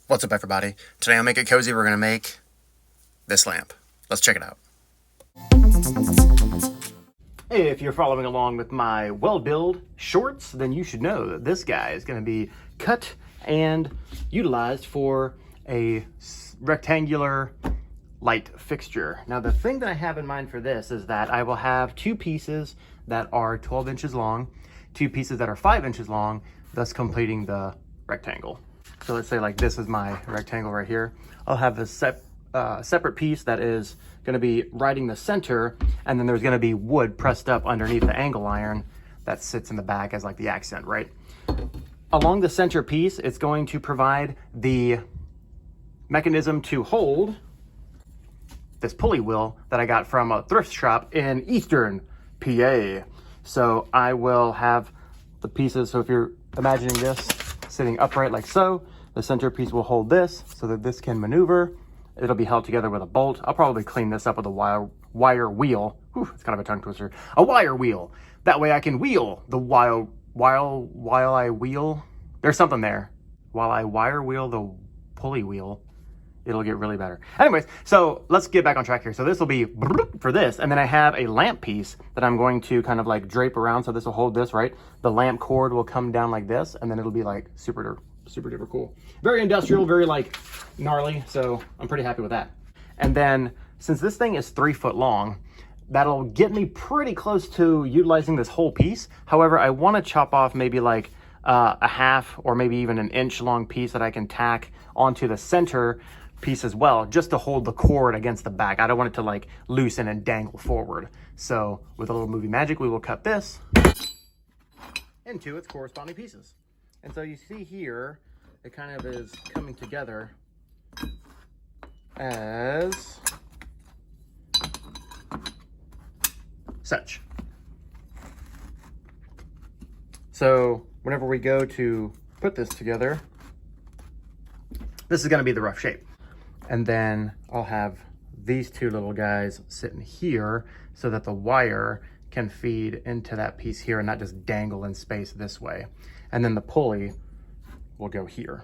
What's up, everybody? Today on Make It Cozy, we're going to make this lamp. Let's check it out. If you're following along with my weld build shorts, then you should know that this guy is going to be cut and utilized for a rectangular light fixture. Now, the thing that I have in mind for this is that I will have two pieces that are 12 inches long, two pieces that are 5 inches long, thus completing the rectangle. So let's say like this is my rectangle right here. I'll have a separate piece that is going to be riding the center, and then there's going to be wood pressed up underneath the angle iron that sits in the back as like the accent, right? Along the center piece, it's going to provide the mechanism to hold this pulley wheel that I got from a thrift shop in Eastern PA. So I will have the pieces, so if you're imagining this sitting upright like so, the center piece will hold this so that this can maneuver. It'll be held together with a bolt. I'll probably clean this up with a wire wheel. Whew, it's kind of a tongue twister. A wire wheel. That way I can wheel the while I wheel. There's something there. While I wire wheel the pulley wheel, it'll get really better. Anyways, so let's get back on track here. So this will be for this, and then I have a lamp piece that I'm going to kind of like drape around. So this will hold this, right? The lamp cord will come down like this, and then it'll be like super duper cool. Very industrial, very like gnarly. So I'm pretty happy with that. And then since this thing is 3 foot long, that'll get me pretty close to utilizing this whole piece. However, I want to chop off maybe like a half or maybe even an inch long piece that I can tack onto the center piece as well, just to hold the cord against the back. I don't want it to like loosen and dangle forward. So with a little movie magic, we will cut this into its corresponding pieces. And so you see here, it kind of is coming together as such. So whenever we go to put this together, this is going to be the rough shape. And then I'll have these two little guys sitting here so that the wire can feed into that piece here and not just dangle in space this way. And then the pulley will go here.